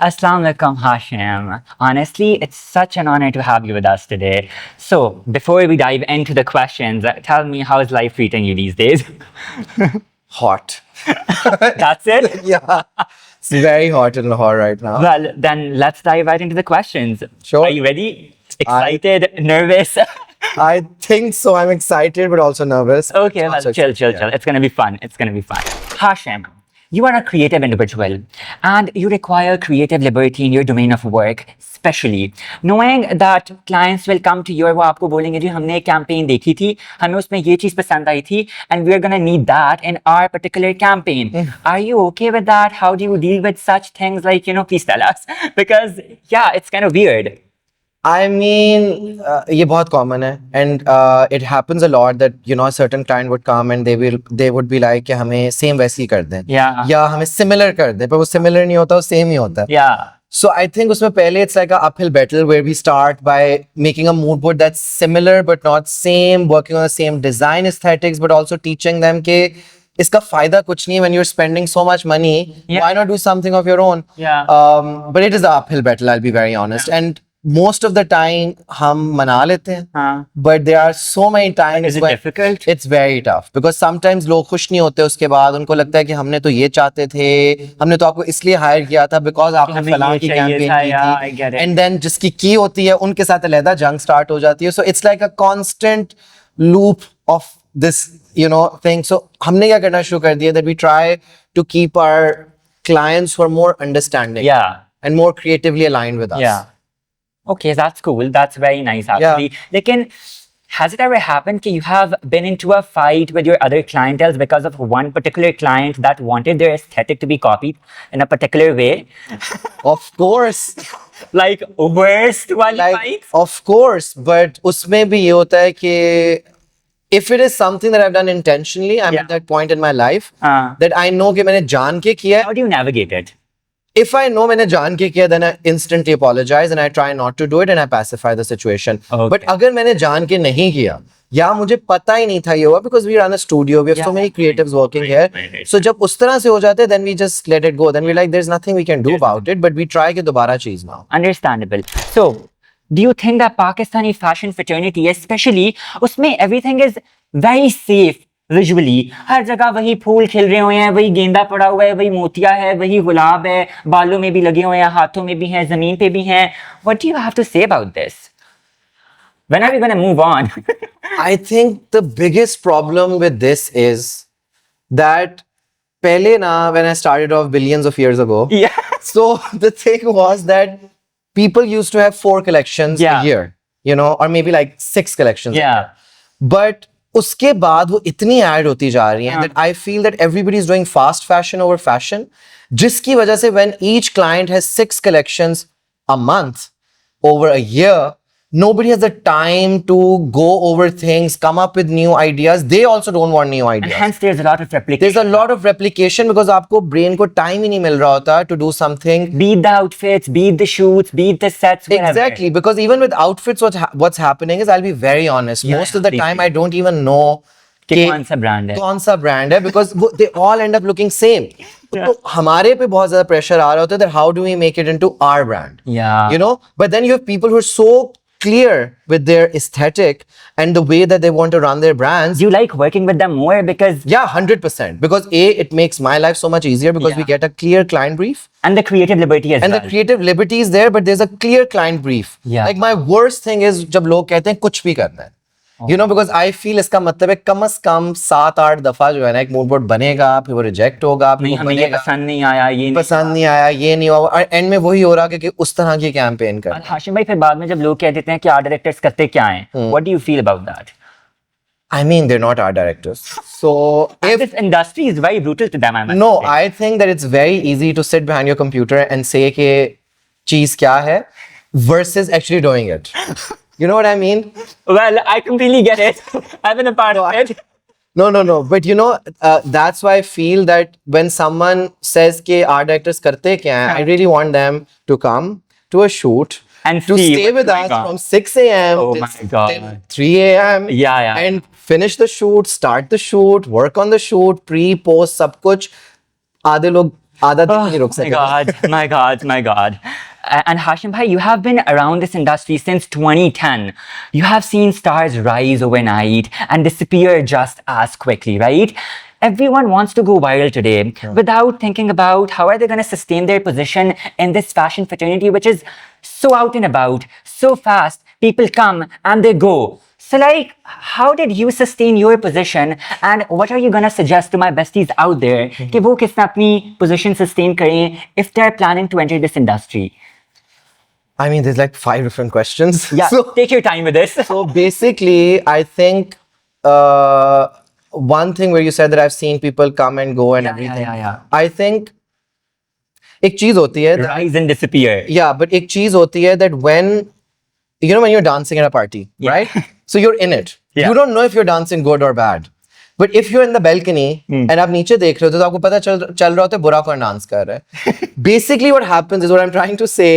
Assalamu alaikum, Hashim. Honestly, it's such an honor to have you with us today. So, before we dive into the questions, tell me, how is life treating you these days? Hot. That's it? Yeah. It's very hot in Lahore right now. Well, then let's dive right into the questions. Sure. Are you ready? Excited? Nervous? I think so. I'm excited, but also nervous. Okay, well, Also chill. excited, yeah. It's gonna be fun. Hashim, you are a creative individual and you require creative liberty in your domain of work, especially knowing that clients will come to you और वो आपको बोलेंगे जी हमने एक campaign देखी थी, हमें उसमें ये चीज़ पसंद आई थी and we're gonna need that in our particular campaign. Are you okay with that? How do you deal with such things? Like, please tell us. Because, yeah, it's kind of weird. I mean, ये बहुत common है, and it happens a lot that a certain client would come and they would be like कि हमें same वैसे ही कर दें, Yeah. या हमें similar कर दें, पर वो similar नहीं होता, वो same ही होता है. Yeah. So I think उसमें पहले it's like a uphill battle where we start by making a mood board that's similar but not same, working on the same design aesthetics, but also teaching them कि इसका फायदा कुछ नहीं है when you're spending so much money. Yeah. Why not do something of your own? Yeah. But it is an uphill battle, I'll be very honest. Yeah. And most of the time हम मना लेते हैं, हाँ. but there are so many times Is it when difficult? it's very tough because sometimes लोग खुश नहीं होते उसके बाद, उनको लगता है कि हमने तो ये चाहते थे, हमने तो आपको इसलिए हायर किया था because आपने हमें फलां ये की चाहिए कैंपेन था, की yeah, I थी, get it. and then जिसकी की होती है उनके साथ अलहदा जंग स्टार्ट हो जाती है. So it's like a constant loop of this thing. So हमने क्या करना शुरू कर दिया that we try to keep our clients who are more understanding, Yeah. and more creatively aligned with us. Yeah. Okay, that's cool. That's very nice, actually. Lekin, has it ever happened that you have been into a fight with your other clientele because of one particular client that wanted their aesthetic to be copied in a particular way? Of course. Like, worst wali Like, fights? of course, but उसमें भी ये होता है कि if it is something that I've done intentionally, I'm at that point in my life that I know कि मैंने जान के किया. How do you navigate it? If I know मैंने जान के किया, then I instantly apologize and I try not to do it and I pacify the situation. Okay. But अगर मैंने जान के नहीं किया या मुझे पता ही नहीं था ये हुआ, because we run a studio, we have so many creatives working here. So जब उस तरह से हो जाते हैं, then we just let it go. Then we're like, there's nothing we can do about it, but we try कि दोबारा चीज ना हो. Understandable. So, do you think that Pakistani fashion fraternity, especially, उसमें everything is very safe visually? हर जगह वही फूल खिल रहे हुए हैं, वही गेंदा पड़ा हुआ है, वही मोतिया है, वही गुलाब है, बालों में भी लगे हुए हैं, हाथों में भी हैं, जमीन पे भी हैं. What do you have to say about this? When are we going to move on? I think the biggest problem with this is that पहले ना, when I started off billions of years ago, Yeah. so the thing was that people used to have 4 collections a year, or maybe like 6 collections. Yeah. But उसके बाद वो इतनी add होती जा रही हैं that I feel that everybody is doing fast fashion over fashion, जिसकी वजह से when each client has 6 collections a month over a year, nobody has the time to go over things, come up with new ideas. They also don't want new ideas. And hence there's a lot of replication. There's a lot of replication because आपको brain को time ही नहीं मिल रहा होता to do something. Be it the outfits, be it the shoots, be it the sets, whatever. Exactly, because even with outfits, what's happening is, I'll be very honest, most of the time I don't even know कि कौन सा brand है. कौन सा brand है, because they all end up looking same. तो हमारे पे बहुत ज़्यादा pressure आ रहा होता है that how do we make it into our brand? Yeah. But then you have people who are so clear with their aesthetic and the way that they want to run their brands. Do you like working with them more because... Yeah, 100%. Because it makes my life so much easier because we get a clear client brief. And the creative liberty as well. And the creative liberty is there, but there's a clear client brief. Yeah. Like my worst thing is जब लोग कहते हैं कुछ भी करना है. Because I feel इसका मतलब है कम से कम 7-8 दफा जो है ना एक मूड बोर्ड बनेगा, फिर वो रिजेक्ट होगा, नहीं हमें ये पसंद नहीं आया, ये पसंद नहीं आया, ये नहीं हुआ, और एंड में वही हो रहा कि उस तरह की कैंपेन कर. हाशिम भाई, फिर बाद में जब लोग कह देते हैं कि आर्ट डायरेक्टर्स करते क्या हैं, what do you feel about that? I mean, they're not art directors. So if this industry is very brutal to them, I must say. I think that it's very easy to sit behind your computer and say कि चीज क्या है versus actually doing it. You know what I mean? Well, I completely get it. I've been a part of it. No. But that's why I feel that when someone says कि art directors करते क्या हैं, I really want them to come to a shoot and to stay with us from 6 a.m. till 3 a.m. Yeah. And finish the shoot, start the shoot, work on the shoot, pre, post, सब कुछ. आधे लोग आधा दिन नहीं रुक My सकेगा। God, my God, my God. And Hashim bhai, you have been around this industry since 2010. You have seen stars rise overnight and disappear just as quickly, right? Everyone wants to go viral today without thinking about how are they going to sustain their position in this fashion fraternity, which is so out and about, so fast. People come and they go. So, like, how did you sustain your position, and what are you gonna suggest to my besties out there कि वो किस तरह अपनी position sustain करें if they're planning to enter this industry? I mean, there's like 5 different questions. Yeah, So, take your time with this. so basically, I think one thing where you said that I've seen people come and go and Yeah, everything. yeah. I think एक चीज होती है Rise and disappear. yeah, but एक चीज होती है that when when you're dancing at a party, Yeah. right? So you're in it. Yeah. You don't know if you're dancing good or bad. But if you're in the balcony and आप नीचे देख रहे हो तो आपको पता चल रहा होता है बुरा कौन डांस कर रहा है. Basically what happens is what I'm trying to say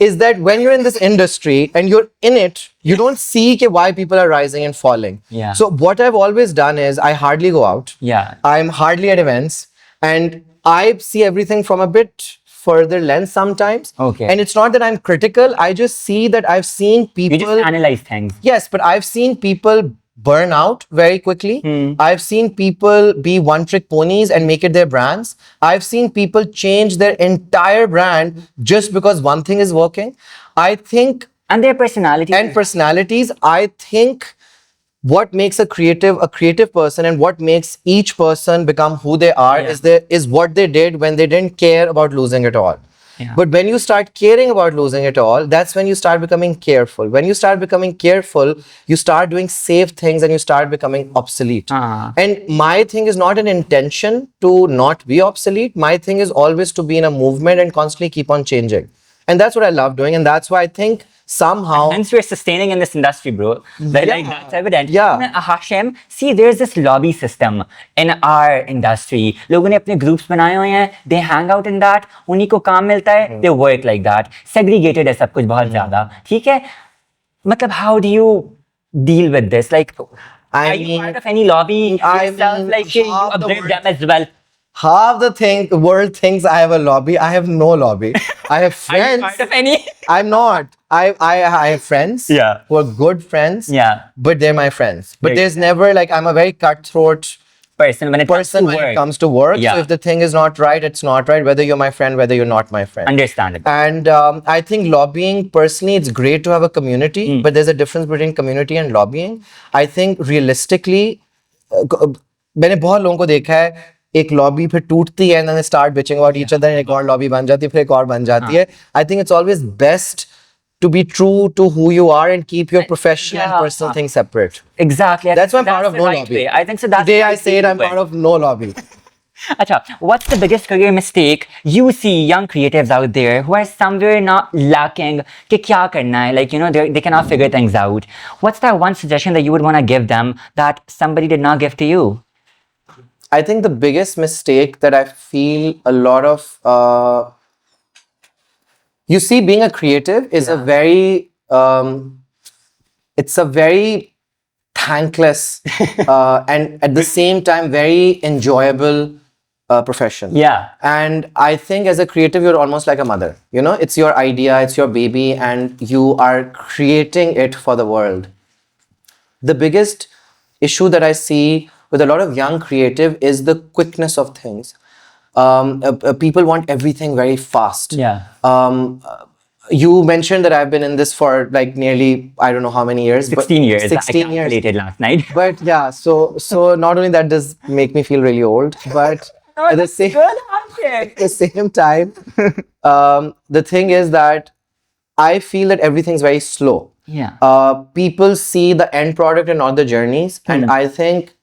is that when you're in this industry and you're in it, you don't see why people are rising and falling. Yeah. So what I've always done is I hardly go out. Yeah. I'm hardly at events and I see everything from a bit further lens sometimes. Okay. And it's not that I'm critical. I just see that I've seen You people. just analyze things. Yes, but I've seen people burn out very quickly. I've seen people be one-trick ponies and make it their brands. I've seen people change their entire brand just because one thing is working. I think, And their personality. and personalities, I think what makes a creative person and what makes each person become who they are is what they did when they didn't care about losing it all. Yeah. But when you start caring about losing it all, that's when you start becoming careful. When you start becoming careful, you start doing safe things and you start becoming obsolete. And my thing is not an intention to not be obsolete. My thing is always to be in a movement and constantly keep on changing. And that's what I love doing. And that's why I think somehow. Hence, we're sustaining in this industry, bro. Like, that's evident. Yeah. Hashem, see, there's this lobby system in our industry. लोगों ने अपने groups बनाए हुए हैं. They hang out in that. उन्हीं को काम मिलता है. They work like that. Segregated है सब कुछ बहुत ज़्यादा. ठीक है? मतलब, how do you deal with this? Like, are you part of any lobby yourself? Like, you upgrade them as well. Half the world thinks I have a lobby. I have no lobby. I have friends. Are you part of any? I'm not. I have friends. Yeah. Who are good friends. Yeah. But they're my friends. But Right. there's never like I'm a very cutthroat Person when it comes to work. Yeah. So if the thing is not right, it's not right. Whether you're my friend, whether you're not my friend. Understandable. And I think lobbying, personally, it's great to have a community, but there's a difference between community and lobbying. I think realistically, मैंने बहुत लोगों को देखा है एक lobby फिर टूटती है and then they start bitching about each other, एक और लॉबी बन जाती है फिर एक और बन जाती है. I think it's always best to be true to who you are and keep your professional and personal things separate. Exactly. That's why I'm part of the no right lobby. way. I think so. That's Today the I right say it, way I'm to do part of no lobby. Acha, what's the biggest career mistake you see young creatives out there who are somewhere not lacking कि क्या करना है? Like, they cannot figure things out. What's that one suggestion that you would want to give them that somebody did not give to you? I think the biggest mistake that I feel a lot of, you see, being a creative is a very, it's a very thankless and at the same time very enjoyable profession. Yeah. And I think as a creative, you're almost like a mother. It's your idea, it's your baby, and you are creating it for the world. The biggest issue that I see with a lot of young creative is the quickness of things. People want everything very fast. Yeah. You mentioned that I've been in this for like nearly, I don't know how many years. 16 years. 16 I years. calculated last night. But yeah, so not only that does make me feel really old, but at the same time, the thing is that I feel that everything's very slow. Yeah. People see the end product and not the journeys. And I think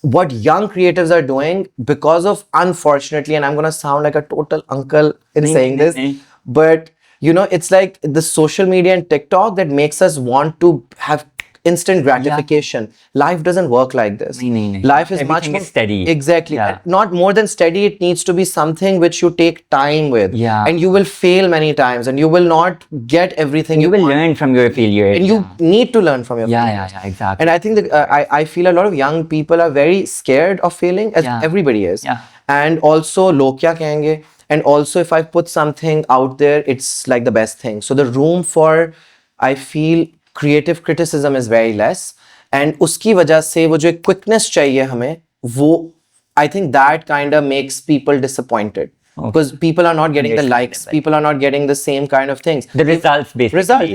what young creatives are doing, because of, unfortunately, and I'm going to sound like a total uncle in saying this, but it's like the social media and TikTok that makes us want to have instant gratification. Life doesn't work like this. नहीं. Life is much Everything more is steady. Exactly. Yeah. Not more than steady. It needs to be something which you take time with. Yeah. And you will fail many times, and you will not get everything You will learn from your failure. and you need to learn from your failures. Yeah, exactly. And I think that I feel a lot of young people are very scared of failing, as Yeah. everybody is. Yeah. And also, log kya kahenge? And also, if I put something out there, it's like the best thing. So the room for, I feel, creative criticism is very less. And उसकी वजह से वो जो एक quickness चाहिए हमें, वो I think that kind of makes people disappointed. Because people are not getting the likes, people are not getting the same kind of things. The results, basically. Results.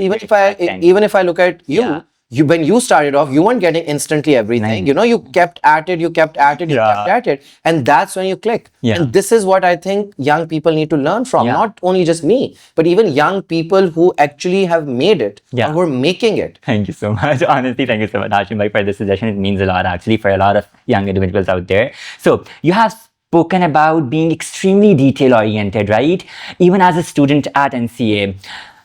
Even if I look at you, Yeah. when you started off, you weren't getting instantly everything. Nahin. You know, you kept at it, you kept at it, you Yeah. kept at it, and that's when you click. Yeah. And this is what I think young people need to learn from. Yeah. Not only just me, but even young people who actually have made it Yeah. or who are making it. Thank you so much. Honestly, thank you so much, Hashim bhai, for this suggestion. It means a lot, actually, for a lot of young individuals out there. So, you have spoken about being extremely detail-oriented, right? Even as a student at NCA.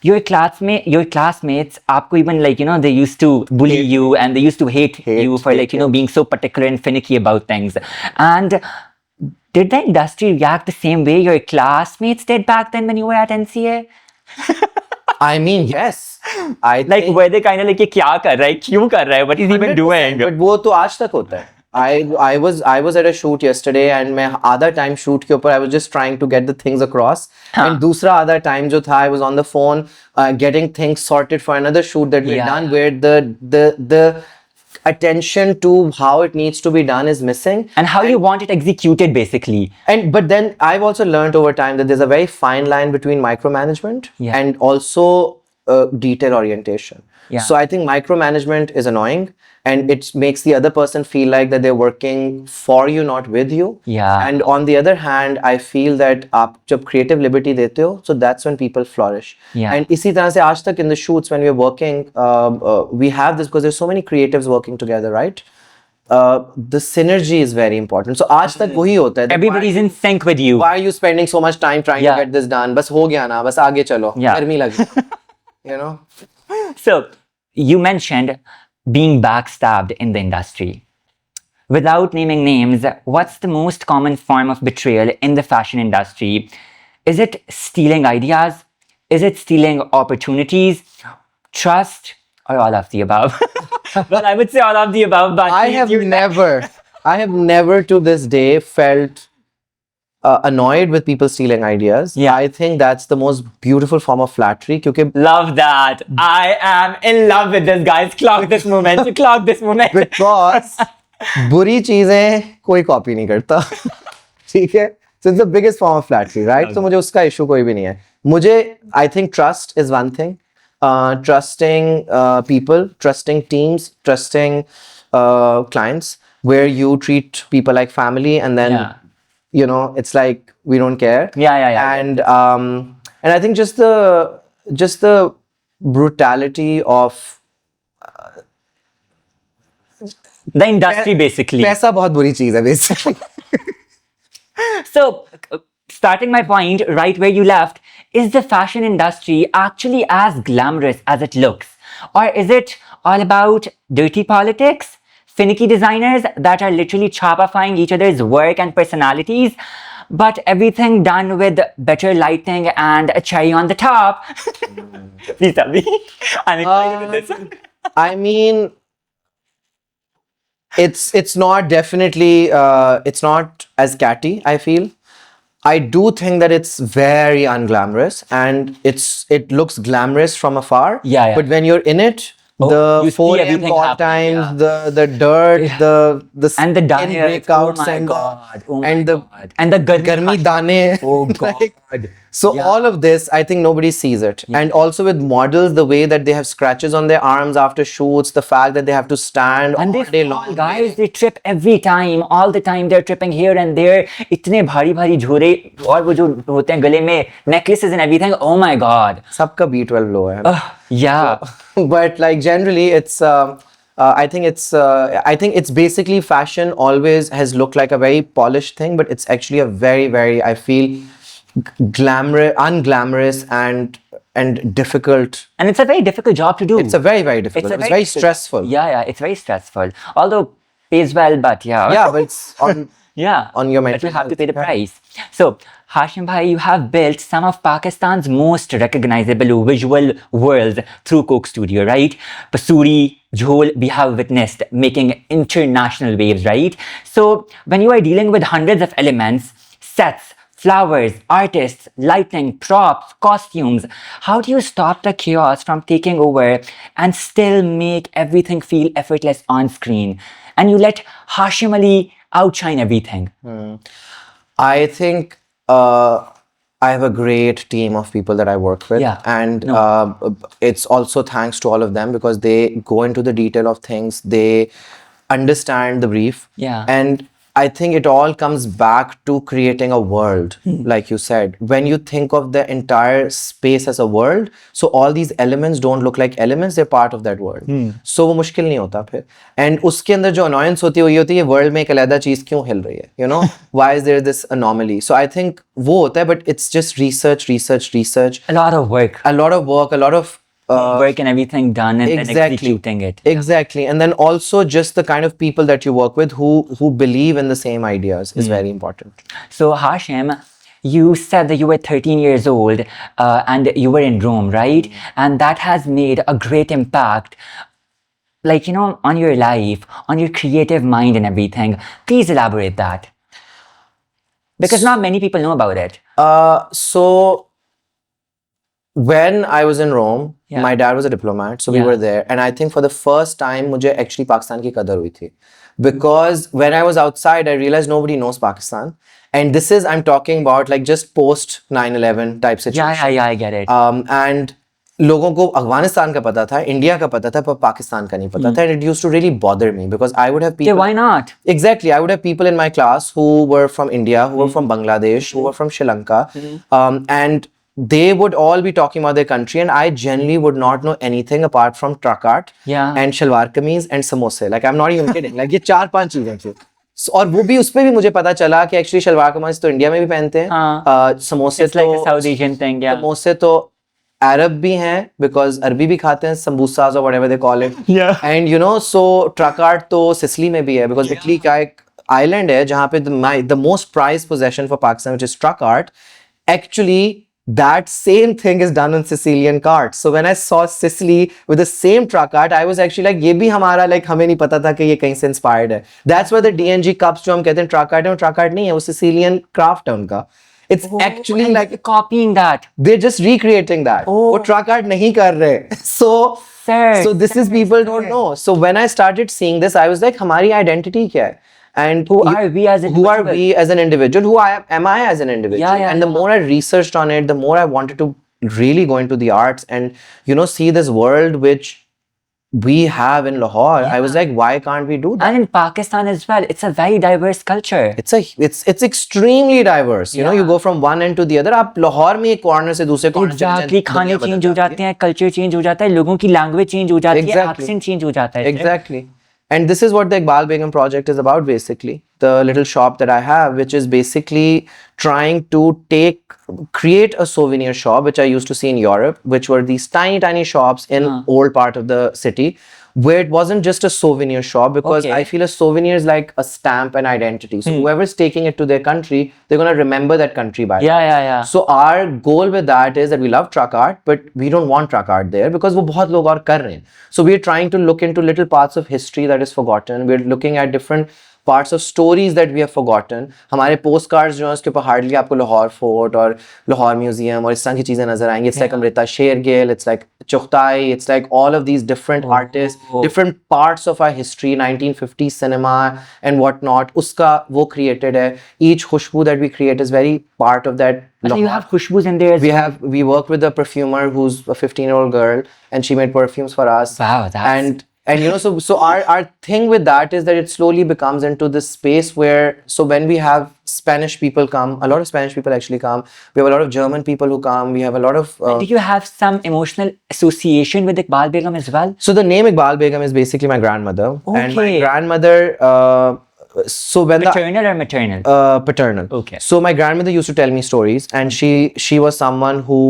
Your classmates, आपको even like, you know, they used to bully you and they used to hate you for like, you know, being so particular and finicky about things. And did the industry react the same way your classmates did back then when you were at NCA? I mean, yes. I Like, think were they kind of like, ये क्या कर रहा है, क्यों कर रहा है, what is he even 100%, doing? but वो तो आज तक होता है. I was at a shoot yesterday and मैं आधा time shoot के ऊपर I was just trying to get the things across. And दूसरा आधा time जो था I was on the phone getting things sorted for another shoot that we've Yeah. done where the attention to how it needs to be done is missing. And how you want it executed, basically. But then I've also learned over time that there's a very fine line between micromanagement Yeah. and also detail orientation. Yeah. So I think micromanagement is annoying and it makes the other person feel like that they're working for you, not with you. Yeah. And on the other hand, I feel that आप जब creative liberty देते हो, so that's when people flourish. Yeah. And इसी तरह से आज तक in the shoots when we're working, we have this because there's so many creatives working together, right? The synergy is very important. So आज तक वही होता है. that Everybody's in sync with you. why are you spending so much time trying Yeah. to get this done? बस हो गया ना, बस आगे चलो. Yeah. गर्मी लगी. You know? So, you mentioned being backstabbed in the industry. Without naming names, what's the most common form of betrayal in the fashion industry? Is it stealing ideas? Is it stealing opportunities? Trust? Or all of the above? Well, I would say all of the above, but I have never to this day felt annoyed with people stealing ideas. Yeah. I think that's the most beautiful form of flattery. क्योंकि love that. I am in love with this, guys. Clock this moment. Clock this moment. because बुरी चीजें कोई copy नहीं करता. ठीक है? So it's the biggest form of flattery, right? So मुझे उसका issue कोई भी नहीं है. मुझे I think trust is one thing. Trusting people, trusting teams, trusting clients, where you treat people like family, and then Yeah. you know it's like we don't care. Yeah. And I think just the brutality of The industry, basically. पैसा बहुत बुरी चीज है basically. So, starting my point right where you left, is the fashion industry actually as glamorous as it looks? Or is it all about dirty politics, finicky designers that are literally chopifying each other's work and personalities, but everything done with better lighting and a cherry on the top? Please tell me. I'm excited with this one. I mean, it's not definitely it's not as catty, I feel. I do think that it's very unglamorous and it looks glamorous from afar. Yeah. But when you're in it, you the see 4 a.m. everything call happening, times, the dirt, the And the skin dane, breakouts, oh my and god, oh my and the god. And the garmi dane. Oh god. So Yeah. all of this, I think nobody sees it. And also with models, the way that they have scratches on their arms after shoots, the fact that they have to stand And all they day fall, long. guys, they trip every time, all the time. They're tripping here and there. इतने भारी भारी झोरे और वो जो होते हैं गले में necklaces and everything. Oh my god. सबका B12 low है. Yeah. But like generally, it's I think it's basically fashion always has looked like a very polished thing, but it's actually a very, very, I feel, unglamorous and and difficult. And it's a very difficult job to do. It's a very, very difficult. It's very stressful. Yeah, it's very stressful. Although pays well, but yeah. Yeah, but it's on yeah, on your but mental you have to health. pay the Yeah. price. So, Hashim bhai, you have built some of Pakistan's most recognizable visual worlds through Coke Studio, right? Pasuri, Jhol, we have witnessed making international waves, right? So, when you are dealing with hundreds of elements, sets, flowers, artists, lighting, props, costumes, how do you stop the chaos from taking over and still make everything feel effortless on screen? And you let Hashim Ali outshine everything. I think I have a great team of people that I work with, Yeah. and No. it's also thanks to all of them because they go into the detail of things. They understand the brief, Yeah. and I think it all comes back to creating a world, like you said. When you think of the entire space as a world, so all these elements don't look like elements; they're part of that world. So वो मुश्किल नहीं होता फिर. And उसके अंदर जो annoyance होती है वो ये होती है world में एक अलग चीज क्यों हिल रही है? You know, why is there this anomaly? So I think वो होता है, but it's just research. A lot of work. A lot of work, a lot of Work and everything done and then executing it. Exactly. And then also just the kind of people that you work with who believe in the same ideas is very important. So, Hashim, you said that you were 13 years old and you were in Rome, right? And that has made a great impact, like, you know, on your life, on your creative mind and everything. Please elaborate that. Because not many people know about it. So when I was in Rome, Yeah. my dad was a diplomat, so we Yeah. were there. And I think for the first time, मुझे actually Pakistan की कदर हुई थी. Because when I was outside, I realized nobody knows Pakistan. And this is, I'm talking about like just post 9/11 type situation. Yeah, I get it. And लोगों को अफगानिस्तान का पता था, इंडिया का पता था, पर पाकिस्तान का नहीं पता था. And it used to really bother me because I would have Okay, people. why not? Exactly. I would have people in my class who were from India, who were from Bangladesh, who were from Sri Lanka. And they would all be talking about their country, and I generally would not know anything apart from truck art Yeah. and shalwar kameez and samosa. Like, I'm not even kidding. Like, ये 4-5 चीजें थी. और वो भी उस पे भी मुझे पता चला कि एक्चुअली शलवार कमीज तो इंडिया में भी पहनते हैं. समोसे It's like a South Asian thing, yeah. समोसे तो अरब भी हैं बिकॉज अरबी भी खाते हैं, समबूसास और whatever they call it. Yeah. And you know so truck art तो सिसली में भी है बिकॉज इटली का एक आइलैंड है जहाँ पे the most prized possession for Pakistan which is truck art. Actually that same thing is done on Sicilian carts. So when I saw Sicily with the same truck art, I was actually like, ये भी हमारा like हमें नहीं पता था कि ये कहीं से inspired है. That's why the DNG cups जो हम कहते हैं truck art है, वो truck art नहीं है, वो Sicilian craft है उनका. It's actually and like copying that. they're just recreating that. वो truck art नहीं कर रहे. So this is people don't know. So when I started seeing this, I was like, हमारी identity क्या है? And Who are we as who are individuals? we as an individual? Who am I as an individual? Yeah, And the more I researched on it, the more I wanted to really go into the arts and see this world which we have in Lahore. I was like, why can't we do that? And in Pakistan as well, it's a very diverse culture. It's extremely diverse. You know, you go from one end to the other. आप लाहौर में एक corner से दूसरे corner Exactly, खाने change हो जाते हैं, culture change हो जाता है, लोगों की language change हो जाती है, Exactly. accent change हो जाता है. Exactly. And this is what the Iqbal Begum project is about, basically. The little shop that I have, which is basically trying to create a souvenir shop, which I used to see in Europe, which were these tiny, tiny shops in old part of the city, where it wasn't just a souvenir shop, because Okay. I feel a souvenir is like a stamp and identity. So whoever's taking it to their country, they're going to remember that country by that. Yeah. So our goal with that is that we love truck art, but we don't want truck art there because वो बहुत लोग और कर रहे हैं. So we're trying to look into little parts of history that is forgotten. We're looking at different parts of stories that we have forgotten. हमारे post cards जो हैं उसके ऊपर हार्डली आपको लाहौर फोर्ट और लाहौर म्यूजियम और इस तरह की चीजें नजर आएंगी. It's like Amrita Shergill, it's like Chughtai, it's like all of these different artists, different parts of our history, 1950s cinema and whatnot. उसका वो created है. Each Khushboo that we create is very part of that. So you have khushbus in there as well. We work with a perfumer who's a 15-year-old girl, and she made perfumes for us. Wow, that's... And so our thing with that is that it slowly becomes into this space where, so when we have Spanish people come, a lot of Spanish people actually come, we have a lot of German people who come, we have a lot of Do you have some emotional association with Iqbal Begum as well? so the name Iqbal Begum is basically my grandmother. And my Okay. grandmother so when the Maternal or maternal? paternal. Okay. So my grandmother used to tell me stories, and she was someone who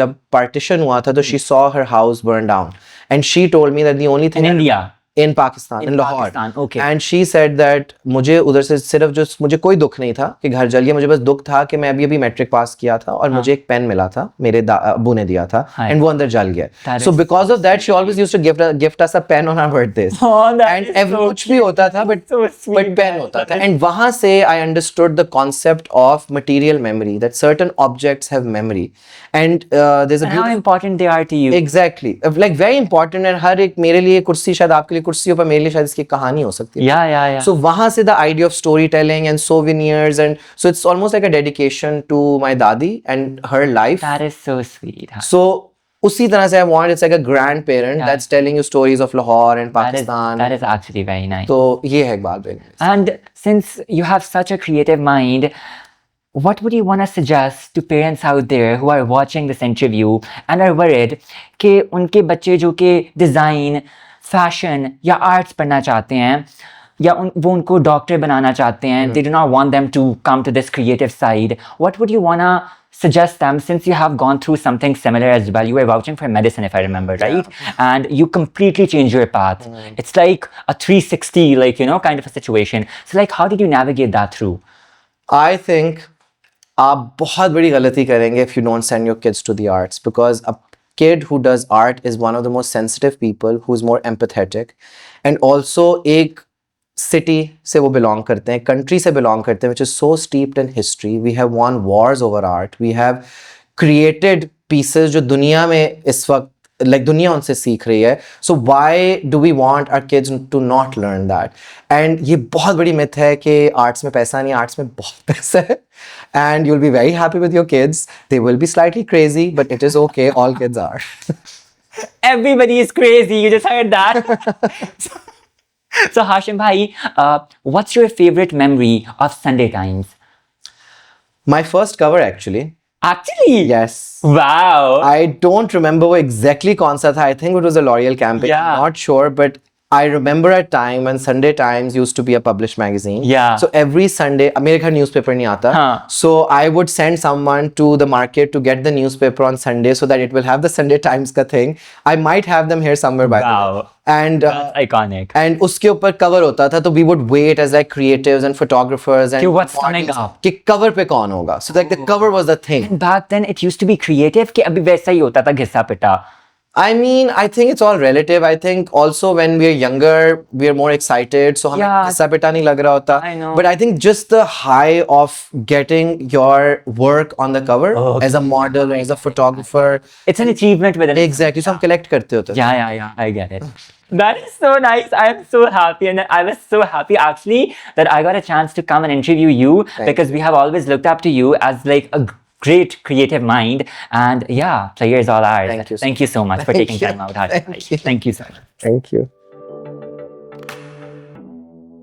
जब partition हुआ था, तो she saw her house burn down, and she told me that the only thing In India? in Pakistan, in Lahore. Pakistan, okay. And she said that मुझे उधर से सिर्फ जो मुझे कोई दुख नहीं था कि घर जल गया, मुझे बस दुख था कि मैं अभी मैट्रिक पास किया था और मुझे एक पेन मिला था, मेरे अब्बू ने दिया था, एंड वो अंदर जल गया. So because of that, she always used to gift us a pen on our birthdays. Oh, that And is so कुछ भी होता था, but so sweet. pen होता था. And वहाँ से I understood the concept of material memory, that certain objects have memory, and there's a And how important they are to you. Exactly, like very important. And हर एक, मेरे लिए कुर्सी शायद आपके लिए कुर्सी हो, पर मेरे लिए शायद इसकी कहानी हो सकती है. Yeah. So वहाँ से the idea of storytelling and souvenirs, and so it's almost like a dedication to my dadi and her life. That is so sweet. So उसी तरह से I want, it's like a grandparent that's telling you stories of Lahore and Pakistan. That is actually very nice. तो ये है एक बात. And since you have such a creative mind, what would you want to suggest to parents out there who are watching this interview and are worried कि उनके बच्चे जो कि डिज़ाइन, फैशन या आर्ट्स पढ़ना चाहते हैं, या वो उनको डॉक्टर बनाना चाहते हैं, they do not want them to come to this creative side, what would you want to suggest them, since you have gone through something similar as well? You were vouching for medicine, if I remember right, and you completely changed your path. It's like a 360, like, you know, kind of a situation. So like, how did you navigate that through? I think आप बहुत बड़ी गलती करेंगे if you don't send your kids to the arts, because a kid who does art is one of the most sensitive people, who is more empathetic, and also एक city से वो belong करते हैं, country से belong करते हैं, which is so steeped in history. We have won wars over art. We have created pieces जो दुनिया में इस वक्त like दुनिया उनसे सीख रही है. So why do we want our kids to not learn that? And ये बहुत बड़ी myth है कि arts में पैसा नहीं, arts में बहुत पैसा है, and you'll be very happy with your kids. They will be slightly crazy, but it is okay. All kids are. Everybody is crazy. You just heard that. So Hashim bhai, what's your favorite memory of Sunday Times? My first cover actually. Actually? Yes. Wow. I don't remember वो exactly कौन सा था. I think it was a L'Oreal campaign. Yeah. Not sure, but I remember a time when Sunday Times used to be a published magazine. Yeah. So every Sunday, मेरे घर newspaper नहीं आता. हाँ. So I would send someone to the market to get the newspaper on Sunday so that it will have the Sunday Times का thing. I might have them here somewhere by the way. Wow. And That's iconic. and उसके ऊपर cover होता था, तो we would wait as like creatives and photographers and कि what's coming up? कि cover पे कौन होगा. So like the cover was the thing. And back then it used to be creative कि अभी वैसा ही होता था घिसा पिटा. I mean, I think it's all relative. I think also when we're younger, we're more excited. So हमें घिसा पिटा नहीं लग रहा होता. I know. But I think just the high of getting your work on the cover as a model, as a photographer. It's an achievement within it. Exactly. So हम collect करते होते. Yeah. I get it. That is so nice. I am so happy, and I was so happy actually that I got a chance to come and interview you, because we have always looked up to you as like a great creative mind, and yeah, pleasure is all ours. Thank you. Thank you so much for taking time out. Thank you. Thank you so much. Thank you.